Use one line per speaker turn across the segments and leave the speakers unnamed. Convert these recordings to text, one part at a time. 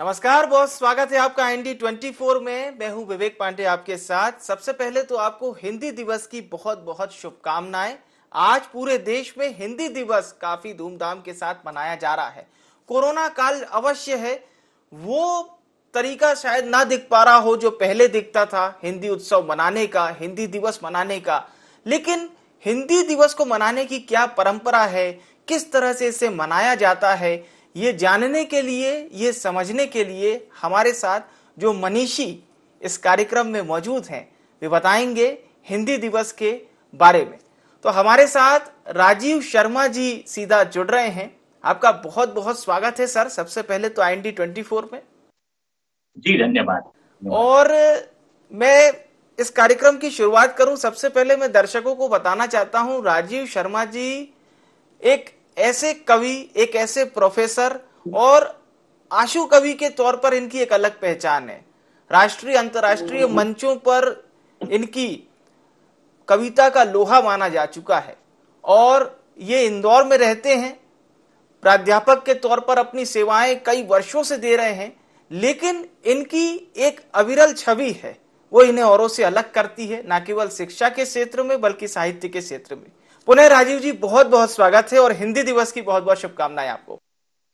नमस्कार, बहुत स्वागत है आपका ND24 में। मैं हूं विवेक पांडे आपके साथ। सबसे पहले तो आपको हिंदी दिवस की बहुत बहुत शुभकामनाएं। आज पूरे देश में हिंदी दिवस काफी धूमधाम के साथ मनाया जा रहा है। कोरोना काल अवश्य है, वो तरीका शायद ना दिख पा रहा हो जो पहले दिखता था हिंदी उत्सव मनाने का, हिंदी दिवस मनाने का। लेकिन हिंदी दिवस को मनाने की क्या परंपरा है, किस तरह से इसे मनाया जाता है, ये जानने के लिए, ये समझने के लिए हमारे साथ जो मनीषी इस कार्यक्रम में मौजूद हैं, वे बताएंगे हिंदी दिवस के बारे में। तो हमारे साथ राजीव शर्मा जी सीधा जुड़ रहे हैं। आपका बहुत बहुत स्वागत है सर, सबसे पहले तो ND24 में।
जी धन्यवाद।
और मैं इस कार्यक्रम की शुरुआत करूं, सबसे पहले मैं दर्शकों को बताना चाहता हूं, राजीव शर्मा जी एक ऐसे कवि, एक ऐसे प्रोफेसर और आशु कवि के तौर पर इनकी एक अलग पहचान है। राष्ट्रीय अंतर्राष्ट्रीय मंचों पर इनकी कविता का लोहा माना जा चुका है और ये इंदौर में रहते हैं। प्राध्यापक के तौर पर अपनी सेवाएं कई वर्षों से दे रहे हैं, लेकिन इनकी एक अविरल छवि है, वो इन्हें औरों से अलग करती है, न केवल शिक्षा के क्षेत्र में बल्कि साहित्य के क्षेत्र में। पुनः राजीव जी बहुत बहुत स्वागत है और हिंदी दिवस की बहुत बहुत शुभकामनाएं आपको।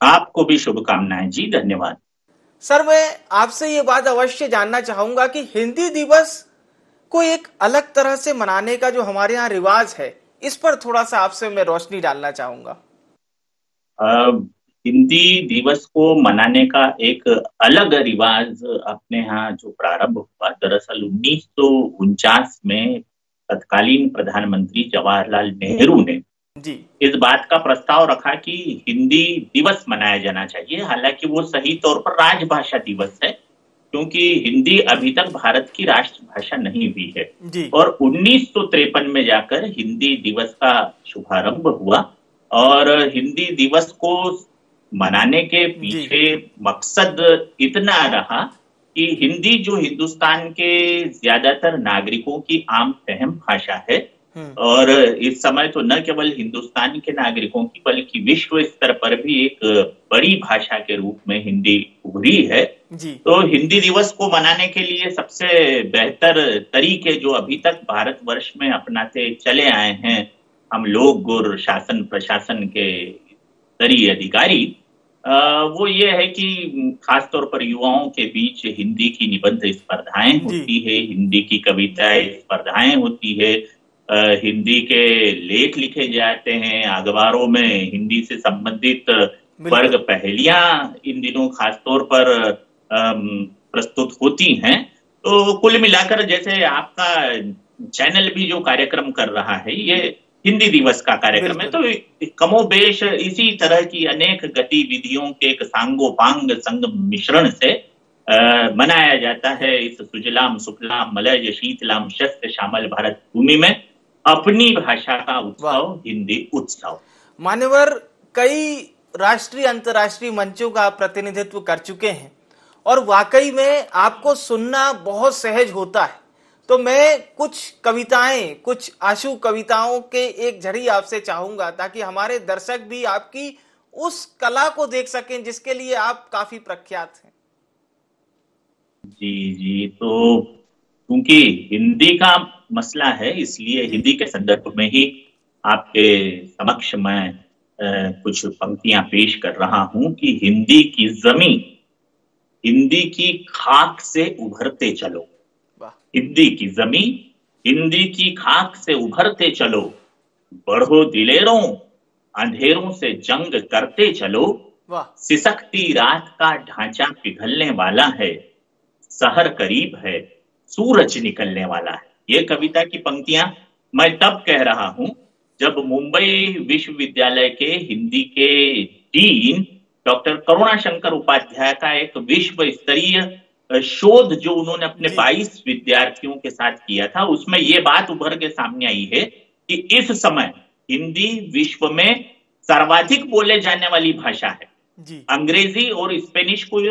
आपको भी शुभकामनाएं जी, धन्यवाद।
सर, मैं आपसे ये बात अवश्य जानना चाहूंगा कि हिंदी दिवस को एक अलग तरह से मनाने का जो हमारे यहाँ रिवाज है, इस पर थोड़ा सा आपसे मैं रोशनी डालना चाहूंगा।
हिंदी दिवस को मनाने का एक अलग रिवाज अपने यहाँ जो प्रारंभ हुआ, दरअसल 1949 में तत्कालीन प्रधानमंत्री जवाहरलाल नेहरू ने
जी
इस बात का प्रस्ताव रखा कि हिंदी दिवस मनाया जाना चाहिए। हालांकि वो सही तौर पर राजभाषा दिवस है, क्योंकि हिंदी अभी तक भारत की राष्ट्रभाषा नहीं हुई है
जी।
और 1953 में जाकर हिंदी दिवस का शुभारंभ हुआ। और हिंदी दिवस को मनाने के पीछे मकसद इतना रहा कि हिंदी जो हिंदुस्तान के ज्यादातर नागरिकों की आम फहम भाषा है और इस समय तो न केवल हिंदुस्तान के नागरिकों की बल्कि विश्व स्तर पर भी एक बड़ी भाषा के रूप में हिंदी उभरी है जी। तो हिंदी दिवस को मनाने के लिए सबसे बेहतर तरीके जो अभी तक भारतवर्ष में अपनाते चले आए हैं हम लोग और शासन प्रशासन के स्तरीय अधिकारी, वो ये है कि खासतौर पर युवाओं के बीच हिंदी की निबंध स्पर्धाएं होती है, हिंदी की कविताएं स्पर्धाएं होती है, हिंदी के लेख लिखे जाते हैं, अखबारों में हिंदी से संबंधित वर्ग पहेलियां इन दिनों खासतौर पर प्रस्तुत होती हैं। तो कुल मिलाकर जैसे आपका चैनल भी जो कार्यक्रम कर रहा है, ये हिंदी दिवस का कार्यक्रम है, तो कमोबेश इसी तरह की अनेक गतिविधियों के एक सांगोपांग संग मिश्रण से मनाया जाता है इस सुजलाम सुफलाम मलयज शीतलाम शस्त्र श्यामल भारत भूमि में अपनी भाषा का उत्सव हिंदी उत्सव।
मान्यवर कई राष्ट्रीय अंतर्राष्ट्रीय मंचों का प्रतिनिधित्व कर चुके हैं और वाकई में आपको सुनना बहुत सहज होता है। तो मैं कुछ कविताएं, कुछ आशु कविताओं के एक झड़ी आपसे चाहूंगा ताकि हमारे दर्शक भी आपकी उस कला को देख सकें जिसके लिए आप काफी प्रख्यात हैं।
जी, तो क्योंकि हिंदी का मसला है इसलिए हिंदी के संदर्भ में ही आपके समक्ष मैं कुछ पंक्तियां पेश कर रहा हूं कि हिंदी की जमीन, हिंदी की खाक से उभरते चलो, हिंदी की जमीन, हिंदी की खाक से उभरते चलो, बढ़ो दिलेरों, अंधेरों से जंग करते चलो, सिसकती रात का ढांचा पिघलने वाला है, सहर करीब है, सूरज निकलने वाला है। ये कविता की पंक्तियां मैं तब कह रहा हूं जब मुंबई विश्वविद्यालय के हिंदी के डीन डॉक्टर करुणाशंकर उपाध्याय का एक विश्व स्तरीय शोध जो उन्होंने अपने 22 विद्यार्थियों के साथ किया था, उसमें ये बात उभर के सामने आई है कि इस समय हिंदी विश्व में सर्वाधिक बोले जाने वाली भाषा है जी। अंग्रेजी और स्पेनिश को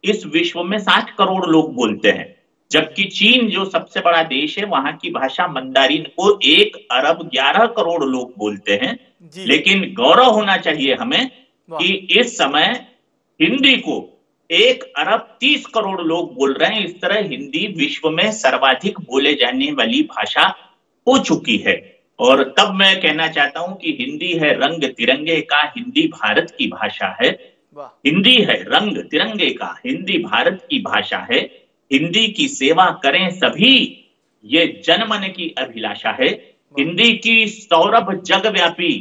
इस विश्व में 60 करोड़ लोग बोलते हैं, जबकि चीन जो सबसे बड़ा देश है वहां की भाषा मंदारिन को 1 अरब 11 करोड़ लोग बोलते हैं। लेकिन गौरव होना चाहिए हमें कि इस समय हिंदी को 1 अरब 30 करोड़ लोग बोल रहे हैं। इस तरह हिंदी विश्व में सर्वाधिक बोले जाने वाली भाषा हो चुकी है। और तब मैं कहना चाहता हूं कि हिंदी है रंग तिरंगे का, हिंदी भारत की भाषा है।
वाह।
हिंदी है रंग तिरंगे का, हिंदी भारत की भाषा है। हिंदी की सेवा करें सभी, ये जनमन की अभिलाषा है। हिंदी की सौरभ जगव्यापी,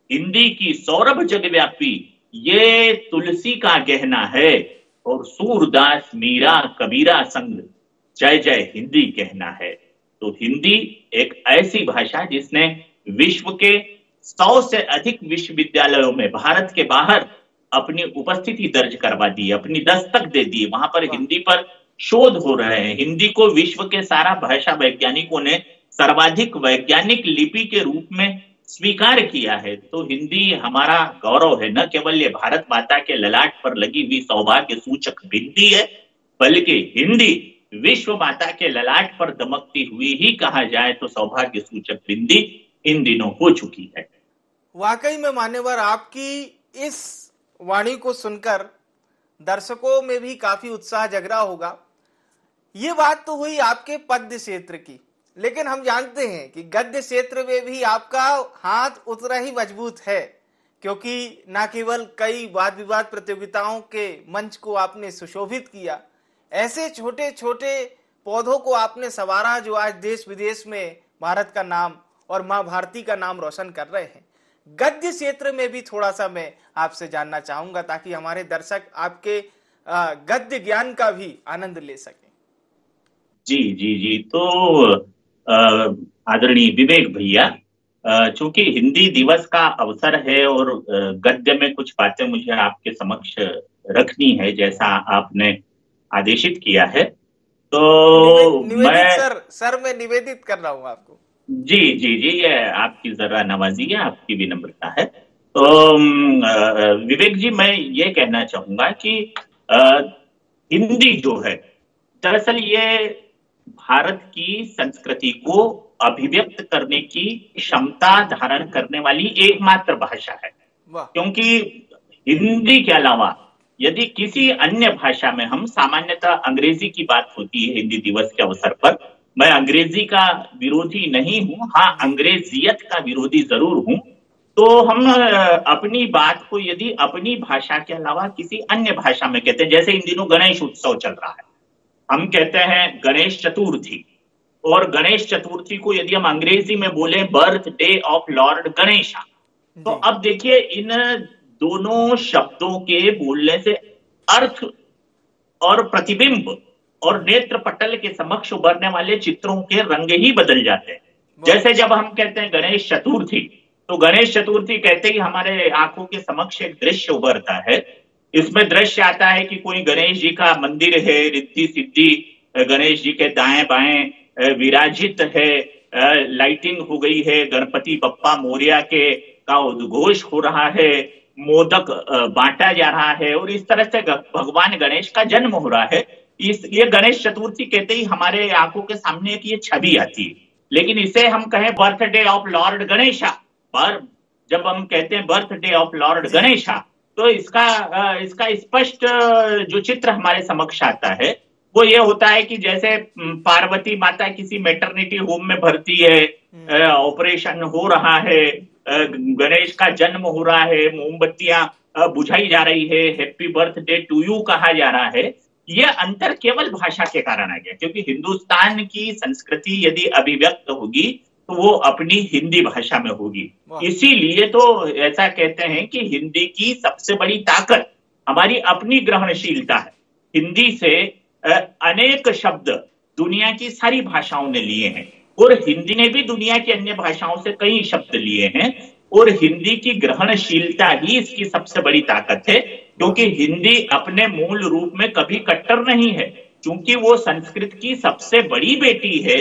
हिंदी की सौरभ जगव्यापी, ये तुलसी का गहना है। और सूरदास मीरा कबीरा संग जय जय हिंदी कहना है। तो हिंदी एक ऐसी भाषा जिसने विश्व के 100 से अधिक विश्वविद्यालयों में भारत के बाहर अपनी उपस्थिति दर्ज करवा दी, अपनी दस्तक दे दी। वहां पर हिंदी पर शोध हो रहे हैं। हिंदी को विश्व के सारा भाषा वैज्ञानिकों ने सर्वाधिक वैज्ञानिक लिपि के रूप में स्वीकार किया है। तो हिंदी हमारा गौरव है। न केवल ये भारत माता के ललाट पर लगी हुई सौभाग्य सूचक बिंदी है, बल्कि हिंदी विश्व माता के ललाट पर दमकती हुई ही कहा जाए तो सौभाग्य सूचक बिंदी इन दिनों हो चुकी है।
वाकई में मान्यवर, आपकी इस वाणी को सुनकर दर्शकों में भी काफी उत्साह जग रहा होगा। ये बात तो हुई आपके पद्य क्षेत्र की, लेकिन हम जानते हैं कि गद्य क्षेत्र में भी आपका हाथ उतना ही मजबूत है, क्योंकि न केवल कई वाद विवाद प्रतियोगिताओं के मंच को आपने सुशोभित किया, ऐसे छोटे छोटे पौधों को आपने संवारा जो आज देश विदेश में भारत का नाम और मां भारती का नाम रोशन कर रहे हैं। गद्य क्षेत्र में भी थोड़ा सा मैं आपसे जानना चाहूंगा, ताकि हमारे दर्शक आपके गद्य ज्ञान का भी आनंद ले सकें।
जी जी जी। तो आदरणीय विवेक भैया, चूंकि हिंदी दिवस का अवसर है और गद्य में कुछ बातें मुझे आपके समक्ष रखनी है जैसा आपने आदेशित किया है, तो
मैं निवेदित कर रहा हूं आपको।
जी जी जी, ये आपकी जरा नवाजी है, आपकी भी नम्रता है। तो विवेक जी, मैं ये कहना चाहूंगा कि हिंदी जो है, दरअसल ये भारत की संस्कृति को अभिव्यक्त करने की क्षमता धारण करने वाली एकमात्र भाषा है। क्योंकि हिंदी के अलावा यदि किसी अन्य भाषा में, हम सामान्यतः अंग्रेजी की बात होती है हिंदी दिवस के अवसर पर, मैं अंग्रेजी का विरोधी नहीं हूं, हाँ अंग्रेजियत का विरोधी जरूर हूं। तो हम अपनी बात को यदि अपनी भाषा के अलावा किसी अन्य भाषा में कहते हैं, जैसे इन दिनों गणेश उत्सव चल रहा है, हम कहते हैं गणेश चतुर्थी, और गणेश चतुर्थी को यदि हम अंग्रेजी में बोले बर्थडे ऑफ लॉर्ड गणेशा, तो अब देखिए इन दोनों शब्दों के बोलने से अर्थ और प्रतिबिंब और नेत्र पटल के समक्ष उभरने वाले चित्रों के रंग ही बदल जाते हैं। जैसे जब हम कहते हैं गणेश चतुर्थी, तो गणेश चतुर्थी कहते ही हमारे आंखों के समक्ष एक दृश्य उभरता है। इसमें दृश्य आता है कि कोई गणेश जी का मंदिर है, रिद्धि सिद्धि गणेश जी के दाएं बाएं विराजित है, लाइटिंग हो गई है, गणपति बप्पा मोरया के का उद्घोष हो रहा है, मोदक बांटा जा रहा है, और इस तरह से भगवान गणेश का जन्म हो रहा है। ये गणेश चतुर्थी कहते ही हमारे आंखों के सामने एक ये छवि आती है। लेकिन इसे हम कहें बर्थडे ऑफ लॉर्ड गणेशा, पर जब हम कहते हैं बर्थडे ऑफ लॉर्ड गणेशा, तो इसका स्पष्ट जो चित्र हमारे समक्ष आता है वो ये होता है कि जैसे पार्वती माता किसी मैटरनिटी होम में भर्ती है, ऑपरेशन हो रहा है, गणेश का जन्म हो रहा है, मोमबत्तियां बुझाई जा रही है, हैप्पी बर्थडे टू यू कहा जा रहा है। यह अंतर केवल भाषा के कारण आ गया, क्योंकि हिंदुस्तान की संस्कृति यदि अभिव्यक्त होगी तो वो अपनी हिंदी भाषा में होगी। इसीलिए तो ऐसा कहते हैं कि हिंदी की सबसे बड़ी ताकत हमारी अपनी ग्रहणशीलता है। हिंदी से अनेक शब्द दुनिया की सारी भाषाओं ने लिए हैं, और हिंदी ने भी दुनिया की अन्य भाषाओं से कई शब्द लिए हैं, और हिंदी की ग्रहणशीलता ही इसकी सबसे बड़ी ताकत है। क्योंकि हिंदी अपने मूल रूप में कभी कट्टर नहीं है, क्योंकि वो संस्कृत की सबसे बड़ी बेटी है,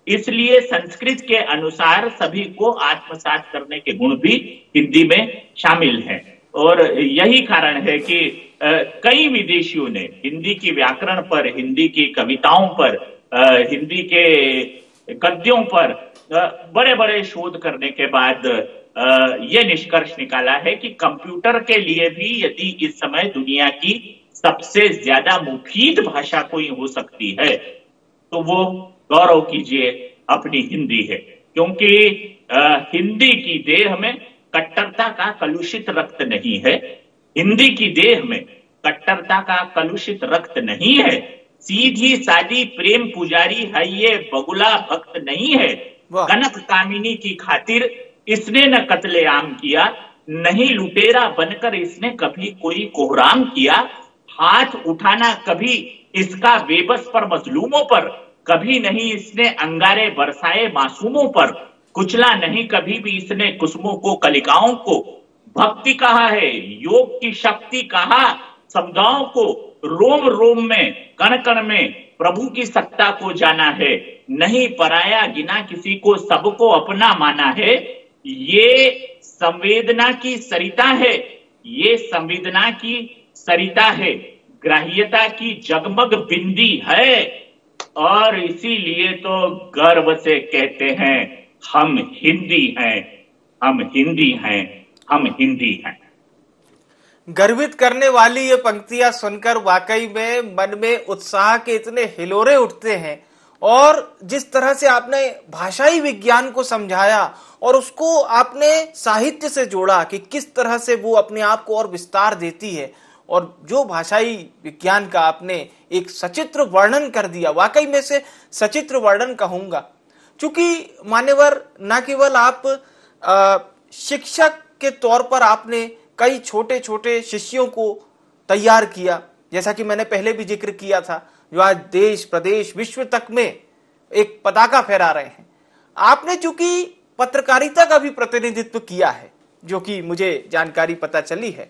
इसलिए संस्कृत के अनुसार सभी को आत्मसात करने के गुण भी हिंदी में शामिल हैं। और यही कारण है कि कई विदेशियों ने हिंदी की व्याकरण पर, हिंदी की कविताओं पर, हिंदी के गद्यों पर बड़े बड़े शोध करने के बाद यह निष्कर्ष निकाला है कि कंप्यूटर के लिए भी यदि इस समय दुनिया की सबसे ज्यादा मुफीद भाषा कोई हो सकती है तो वो गौरव कीजिए अपनी हिंदी है, क्योंकि हिंदी की देह में कट्टरता का कलुषित रक्त नहीं है। हिंदी की देह में कट्टरता का कलुषित रक्त नहीं है। सीधी सादी प्रेम पुजारी है ये, बगुला भक्त नहीं है। कनक कामिनी की खातिर इसने न कत्लेआम किया, नहीं लुटेरा बनकर इसने कभी कोई कोहराम किया। हाथ उठाना कभी इसका बेबस पर मजलूमों पर, कभी नहीं इसने अंगारे बरसाए मासूमों पर। कुचला नहीं कभी भी इसने कुसुमों को कलिकाओं को। भक्ति कहा है, योग की शक्ति कहा समुदायों को। रोम रोम में कण कण में प्रभु की सत्ता को जाना है। नहीं पराया गिना किसी को, सबको अपना माना है। ये संवेदना की सरिता है, ये संवेदना की सरिता है, ग्राह्यता की जगमग बिंदी है। और इसीलिए तो गर्व से कहते हैं हम हिंदी हैं, हम हिंदी हैं, हम हिंदी हैं।
गर्वित करने वाली ये पंक्तियां सुनकर वाकई में मन में उत्साह के इतने हिलोरे उठते हैं। और जिस तरह से आपने भाषाई विज्ञान को समझाया और उसको आपने साहित्य से जोड़ा कि किस तरह से वो अपने आप को और विस्तार देती है, और जो भाषाई विज्ञान का आपने एक सचित्र वर्णन कर दिया, वाकई में से सचित्र वर्णन कहूंगा। चूंकि मान्यवर न केवल आप शिक्षक के तौर पर आपने कई छोटे छोटे शिष्यों को तैयार किया, जैसा कि मैंने पहले भी जिक्र किया था, जो आज देश प्रदेश विश्व तक में एक पताका फहरा रहे हैं। आपने चूंकि पत्रकारिता का भी प्रतिनिधित्व किया है, जो कि मुझे जानकारी पता चली है।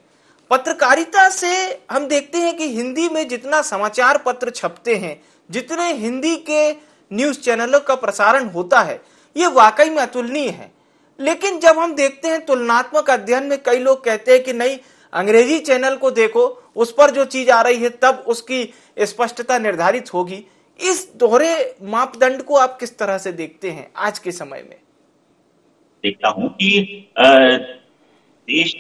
पत्रकारिता से हम देखते हैं कि हिंदी में जितना समाचार पत्र छपते हैं, जितने हिंदी के न्यूज चैनलों का प्रसारण होता है, ये वाकई में अतुलनीय है। लेकिन जब हम देखते हैं तुलनात्मक अध्ययन में, कई लोग कहते हैं कि नहीं, अंग्रेजी चैनल को देखो, उस पर जो चीज आ रही है तब उसकी स्पष्टता निर्धारित होगी। इस दोहरे मापदंड को आप किस तरह से देखते हैं आज के समय में?
देखता हूं कि देश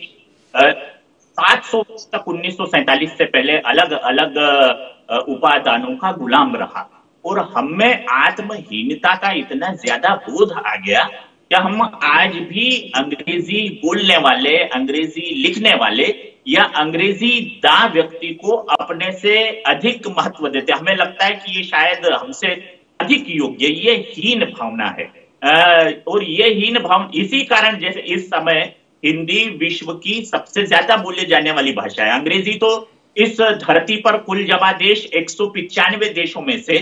700 तक 1947 से पहले अलग अलग उपादानों का गुलाम रहा, और हमें आत्महीनता का इतना ज्यादा बोध आ गया कि हम आज भी अंग्रेजी बोलने वाले, अंग्रेजी लिखने वाले या अंग्रेजी दा व्यक्ति को अपने से अधिक महत्व देते। हमें लगता है कि ये शायद हमसे अधिक योग्य, ये हीन भावना है। और ये हीन भावना इसी कारण, जैसे इस समय हिंदी विश्व की सबसे ज्यादा बोले जाने वाली भाषा है। अंग्रेजी तो इस धरती पर कुल जमा देश 195 देशों में से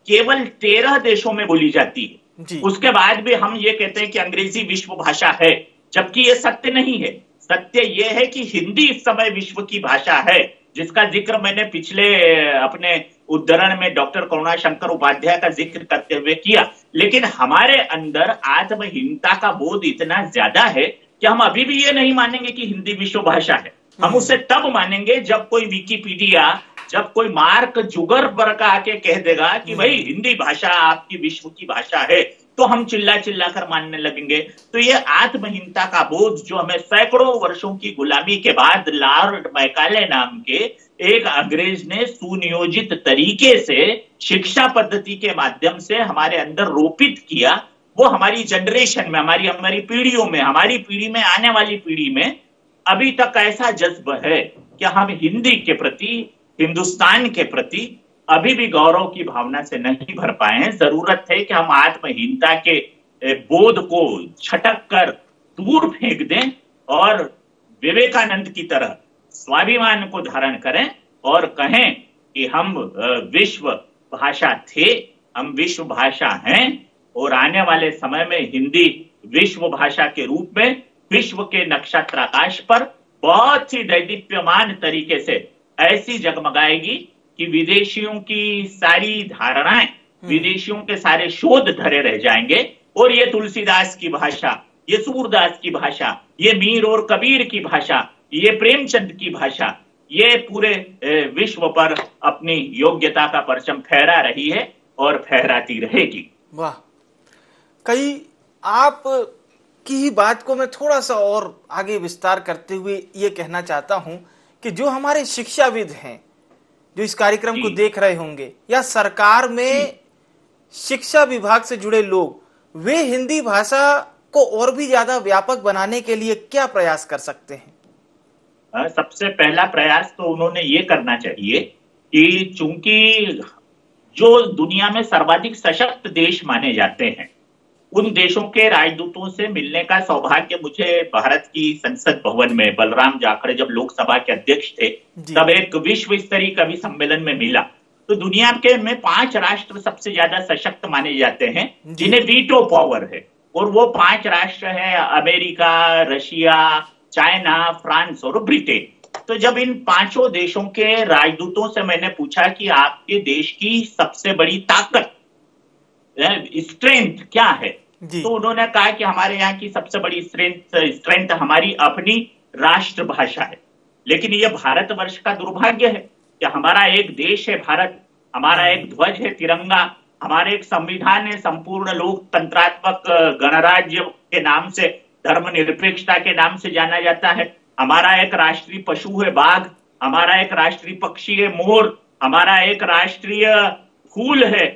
केवल 13 देशों में बोली जाती है। उसके बाद भी हम ये कहते हैं कि अंग्रेजी विश्व भाषा है, जबकि ये सत्य नहीं है। सत्य ये है कि हिंदी इस समय विश्व की भाषा है, जिसका जिक्र मैंने पिछले अपने उद्धरण में डॉक्टर करुणाशंकर उपाध्याय का जिक्र करते हुए किया। लेकिन हमारे अंदर आत्महीनता का बोध इतना ज्यादा है कि हम अभी भी ये नहीं मानेंगे कि हिंदी विश्व भाषा है। हम उसे तब मानेंगे जब कोई विकिपीडिया, जब कोई मार्क जुगरबर्ग आके कह देगा कि भाई हिंदी भाषा आपकी विश्व की भाषा है, तो हम चिल्ला चिल्ला कर मानने लगेंगे। तो ये आत्महीनता का बोध जो हमें सैकड़ों वर्षों की गुलामी के बाद लॉर्ड मैकाले नाम के एक अंग्रेज ने सुनियोजित तरीके से शिक्षा पद्धति के माध्यम से हमारे अंदर रोपित किया, वो हमारी जनरेशन में, हमारी पीढ़ियों में, हमारी पीढ़ी में, आने वाली पीढ़ी में अभी तक ऐसा जज्ब है कि हम हिंदी के प्रति, हिंदुस्तान के प्रति अभी भी गौरव की भावना से नहीं भर पाए हैं। जरूरत है कि हम आत्महीनता के बोध को छटक कर दूर फेंक दें और विवेकानंद की तरह स्वाभिमान को धारण करें और कहें कि हम विश्व भाषा थे, हम विश्व भाषा हैं, और आने वाले समय में हिंदी विश्व भाषा के रूप में विश्व के नक्षत्र आकाश पर बहुत ही दैदीप्यमान तरीके से ऐसी जगमगाएगी कि विदेशियों की सारी धारणाएं, विदेशियों के सारे शोध धरे रह जाएंगे। और ये तुलसीदास की भाषा, ये सूरदास की भाषा, ये मीर और कबीर की भाषा, ये प्रेमचंद की भाषा, ये पूरे विश्व पर अपनी योग्यता का परचम फहरा रही है और फहराती रहेगी।
वाह, कई आप की बात को मैं थोड़ा सा और आगे विस्तार करते हुए ये कहना चाहता हूं कि जो हमारे शिक्षाविद हैं, जो इस कार्यक्रम को
जी।
देख रहे होंगे, या सरकार में शिक्षा विभाग से जुड़े लोग, वे हिंदी भाषा को और भी ज्यादा व्यापक बनाने के लिए क्या प्रयास कर सकते हैं?
सबसे पहला प्रयास तो उन्होंने ये करना चाहिए कि चूंकि जो दुनिया में सर्वाधिक सशक्त देश माने जाते हैं, उन देशों के राजदूतों से मिलने का सौभाग्य मुझे भारत की संसद भवन में बलराम जाखड़ जब लोकसभा के अध्यक्ष थे, तब एक विश्व स्तरीय कवि सम्मेलन में मिला। तो दुनिया के में 5 राष्ट्र सबसे ज्यादा सशक्त माने जाते हैं जिन्हें वीटो पावर है, और वो 5 राष्ट्र है अमेरिका, रशिया, चाइना, फ्रांस और ब्रिटेन। तो जब इन 5 देशों के राजदूतों से मैंने पूछा कि आपके देश की सबसे बड़ी ताकत, स्ट्रेंथ क्या है, तो उन्होंने कहा कि हमारे यहाँ की सबसे बड़ी स्ट्रेंथ हमारी अपनी राष्ट्रभाषा है। लेकिन ये भारतवर्ष का दुर्भाग्य है कि हमारा एक देश है भारत, हमारा एक ध्वज है तिरंगा, हमारे एक संविधान है संपूर्ण लोकतंत्रात्मक गणराज्य के नाम से, धर्मनिरपेक्षता के नाम से जाना जाता है, हमारा एक राष्ट्रीय पशु है बाघ, हमारा एक राष्ट्रीय पक्षी है मोर, हमारा एक राष्ट्रीय फूल है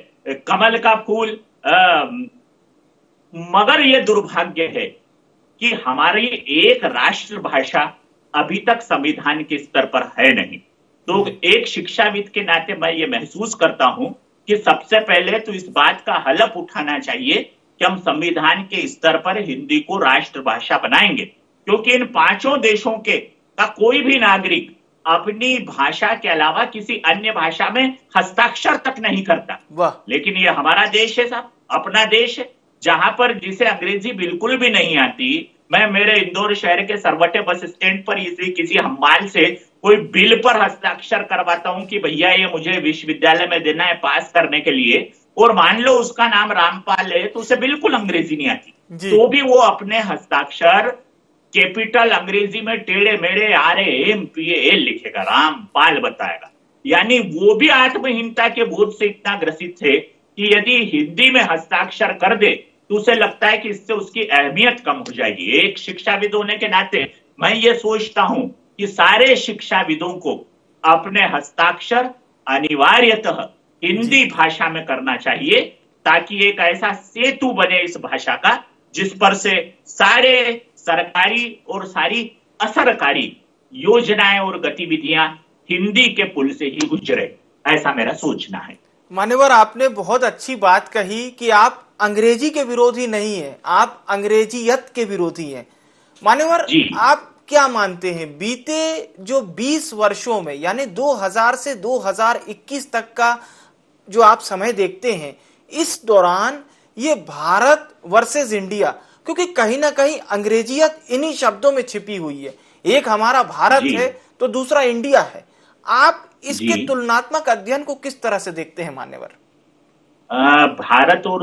कमल का फूल। मगर यह दुर्भाग्य है कि हमारी एक राष्ट्रभाषा अभी तक संविधान के स्तर पर है नहीं। तो एक शिक्षाविद के नाते मैं ये महसूस करता हूं कि सबसे पहले तो इस बात का हलफ उठाना चाहिए कि हम संविधान के स्तर पर हिंदी को राष्ट्रभाषा बनाएंगे, क्योंकि इन 5 देशों के का कोई भी नागरिक अपनी भाषा के अलावा किसी अन्य भाषा में हस्ताक्षर तक नहीं करता। लेकिन ये हमारा देश है साहब, अपना देश है, जहां पर जिसे अंग्रेजी बिल्कुल भी नहीं आती, मैं मेरे इंदौर शहर के सरवटे बस स्टैंड पर किसी हम्माल से कोई बिल पर हस्ताक्षर करवाता हूं कि भैया ये मुझे विश्वविद्यालय में देना है पास करने के लिए, और मान लो उसका नाम रामपाल है, तो उसे बिल्कुल अंग्रेजी नहीं आती, तो भी वो अपने हस्ताक्षर कैपिटल अंग्रेजी में टेढ़े मेढ़े RAMPAL लिखेगा, रामपाल बताएगा। यानी वो भी आत्महीनता के बोध से इतना ग्रसित थे कि यदि हिंदी में हस्ताक्षर कर दे तो उसे लगता है कि इससे उसकी अहमियत कम हो जाएगी। एक शिक्षाविद होने के नाते मैं ये सोचता हूं कि सारे शिक्षाविदों को अपने हस्ताक्षर अनिवार्यतः हिंदी भाषा में करना चाहिए, ताकि एक ऐसा सेतु बने इस भाषा का जिस पर से सारे सरकारी और सारी असरकारी योजनाएं और गतिविधियां हिंदी के पुल से ही गुजरे, ऐसा मेरा सोचना है।
मान्यवर, आपने बहुत अच्छी बात कही कि आप अंग्रेजी के विरोधी नहीं है, आप अंग्रेजियत के विरोधी हैं। मान्यवर, आप क्या मानते हैं, बीते जो 20 वर्षों में यानी 2000 से 2021 तक का जो आप समय देखते हैं, इस दौरान ये भारत वर्सेस इंडिया, क्योंकि कहीं ना कहीं अंग्रेजियत इन्हीं शब्दों में छिपी हुई है, एक हमारा भारत है तो दूसरा इंडिया है, आप इसके तुलनात्मक अध्ययन को किस तरह से देखते हैं मान्यवर?
भारत और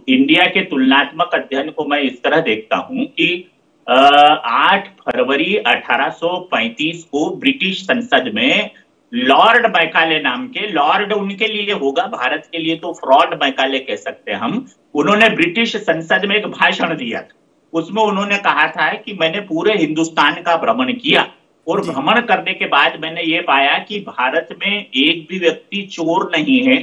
इंडिया के तुलनात्मक अध्ययन को मैं इस तरह देखता हूं कि 8 फरवरी 1835 को ब्रिटिश संसद में लॉर्ड मैकाले नाम के, लॉर्ड उनके लिए होगा, भारत के लिए तो फ्रॉड मैकाले कह सकते हैं हम, उन्होंने ब्रिटिश संसद में एक भाषण दिया था। उसमें उन्होंने कहा था कि मैंने पूरे हिंदुस्तान का भ्रमण किया और भ्रमण करने के बाद मैंने ये पाया कि भारत में एक भी व्यक्ति चोर नहीं है,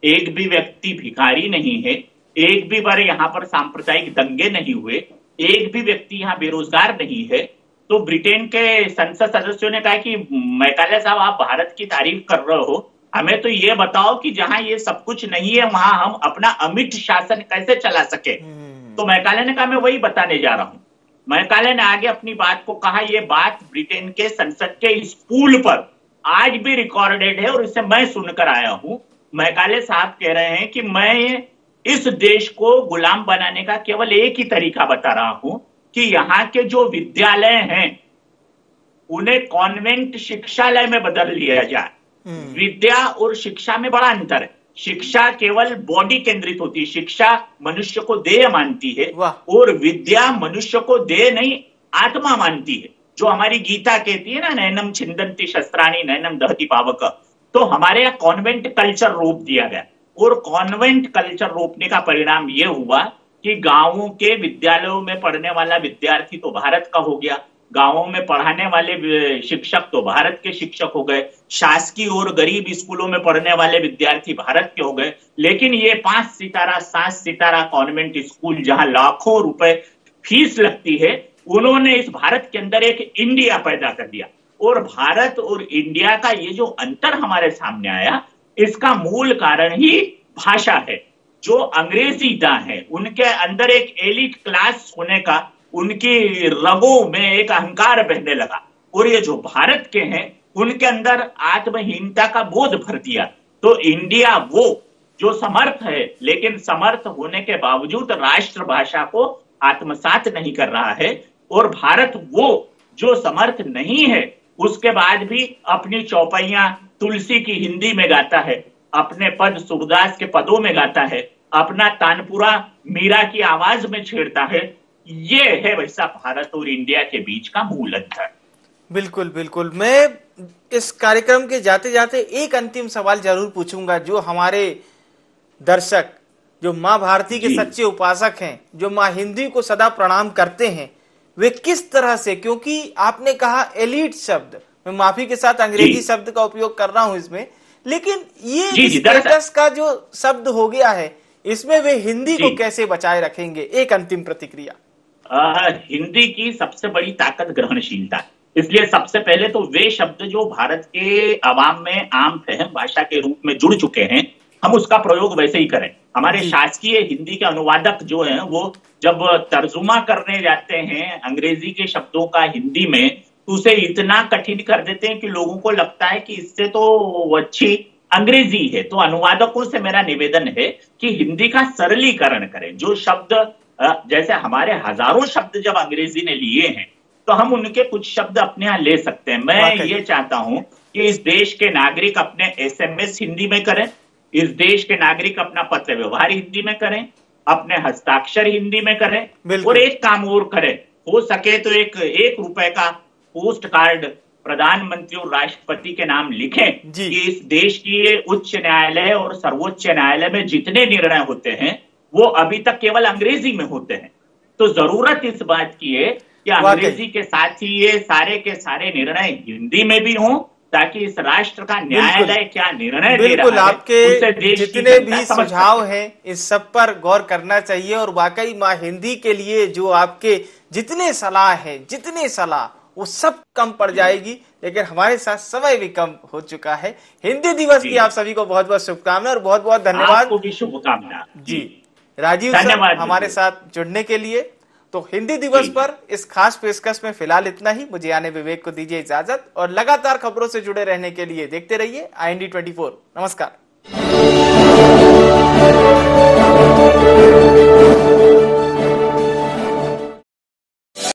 एक भी व्यक्ति भिखारी नहीं है, एक भी बार यहाँ पर सांप्रदायिक दंगे नहीं हुए, एक भी व्यक्ति यहाँ बेरोजगार नहीं है। तो ब्रिटेन के संसद सदस्यों ने कहा कि मैकाले साहब, आप भारत की तारीफ कर रहे हो, हमें तो ये बताओ कि जहां ये सब कुछ नहीं है वहां हम अपना अमिट शासन कैसे चला सके। तो मैकाले ने कहा मैं वही बताने जा रहा हूं। मैकाले ने आगे अपनी बात को कहा, ये बात ब्रिटेन के संसद के इस पुल पर आज भी रिकॉर्डेड है और इसे मैं सुनकर आया हूं। मैकाले साहब कह रहे हैं कि मैं इस देश को गुलाम बनाने का केवल एक ही तरीका बता रहा हूं कि यहाँ के जो विद्यालय हैं उन्हें कॉन्वेंट शिक्षालय में बदल लिया जाए। विद्या और शिक्षा में बड़ा अंतर है। शिक्षा केवल बॉडी केंद्रित होती है, शिक्षा मनुष्य को देह मानती है और विद्या मनुष्य को देह नहीं आत्मा मानती है। जो हमारी गीता कहती है ना, नैनम छिंदन्ति शस्त्राणि नैनम दहति पावक, तो हमारे यहाँ कॉन्वेंट कल्चर रोप दिया गया और कॉन्वेंट कल्चर रोपने का परिणाम यह हुआ कि गांवों के विद्यालयों में पढ़ने वाला विद्यार्थी तो भारत का हो गया गांवों में पढ़ाने वाले शिक्षक तो भारत के शिक्षक हो गए, शासकीय और गरीब स्कूलों में पढ़ने वाले विद्यार्थी भारत के हो गए, लेकिन ये 5 सितारा 7 सितारा कॉन्वेंट स्कूल जहां लाखों रुपए फीस लगती है, उन्होंने इस भारत के अंदर एक इंडिया पैदा कर दिया। और भारत और इंडिया का ये जो अंतर हमारे सामने आया, इसका मूल कारण ही भाषा है। जो अंग्रेजी दां है, उनके अंदर एक एलिट क्लास होने का, उनकी रगों में एक अहंकार बहने लगा, और ये जो भारत के हैं उनके अंदर आत्महीनता का बोध भर दिया। तो इंडिया वो जो समर्थ है, लेकिन समर्थ होने के बावजूद राष्ट्रभाषा को आत्मसात नहीं कर रहा है, और भारत वो जो समर्थ नहीं है, उसके बाद भी अपनी चौपाइयां तुलसी की हिंदी में गाता है, अपने पद सूरदास के पदों में गाता है, अपना तानपुरा मीरा की आवाज में छेड़ता है। ये है वैसा भारत और इंडिया के बीच का मूल अंतर।
बिल्कुल बिल्कुल। मैं इस कार्यक्रम के जाते जाते एक अंतिम सवाल जरूर पूछूंगा, जो हमारे दर्शक, जो माँ भारती के सच्चे उपासक हैं, जो माँ हिंदी को सदा प्रणाम करते हैं, वे किस तरह से, क्योंकि आपने कहा एलीट शब्द, मैं माफी के साथ अंग्रेजी शब्द का उपयोग कर रहा हूं इसमें, लेकिन ये स्टेटस का जो शब्द हो गया है, इसमें वे हिंदी को कैसे बचाए रखेंगे? एक अंतिम प्रतिक्रिया।
हिंदी की सबसे बड़ी ताकत ग्रहणशीलता, इसलिए सबसे पहले तो वे शब्द जो भारत के अवाम में आम फहम भाषा के रूप में जुड़ चुके हैं, हम उसका प्रयोग वैसे ही करें। हमारे शासकीय हिंदी के अनुवादक जो हैं, वो जब तर्जुमा करने जाते हैं अंग्रेजी के शब्दों का हिंदी में, तो उसे इतना कठिन कर देते हैं कि लोगों को लगता है कि इससे तो अच्छी अंग्रेजी है। तो अनुवादकों से मेरा निवेदन है कि हिंदी का सरलीकरण करें। जो शब्द, जैसे हमारे हजारों शब्द जब अंग्रेजी ने लिए हैं, तो हम उनके कुछ शब्द अपने यहाँ ले सकते हैं। मैं ये चाहता हूं कि इस देश के नागरिक अपने SMS हिंदी में करें, इस देश के नागरिक अपना पत्र व्यवहार हिंदी में करें, अपने हस्ताक्षर हिंदी में करें, और एक काम और करें, हो सके तो एक रुपए का पोस्ट कार्ड प्रधानमंत्री और राष्ट्रपति के नाम लिखें कि इस देश की उच्च न्यायालय और सर्वोच्च न्यायालय में जितने निर्णय होते हैं, वो अभी तक केवल अंग्रेजी में होते हैं। तो जरूरत इस बात की है कि अंग्रेजी के साथ ही ये सारे के सारे निर्णय हिंदी में भी हों, ताकि इस राष्ट्र का न्यायालय क्या निर्णय दे रहा है,
आपके जितने भी सुझाव हैं, इस सब पर गौर करना चाहिए। और वाकई माँ हिंदी के लिए जो आपके जितने सलाह है, जितने सलाह, वो सब कम पड़ जाएगी। लेकिन हमारे साथ समय भी कम हो चुका है। हिंदी दिवस की आप सभी को बहुत बहुत शुभकामनाएं और बहुत बहुत धन्यवाद।
आपको भी शुभकामना
जी। राजीव सर, हमारे साथ जुड़ने के लिए। तो हिंदी दिवस पर इस खास पेशकश में फिलहाल इतना ही। मुझे यानी विवेक को दीजिए इजाजत, और लगातार खबरों से जुड़े रहने के लिए देखते रहिए IND 24। नमस्कार।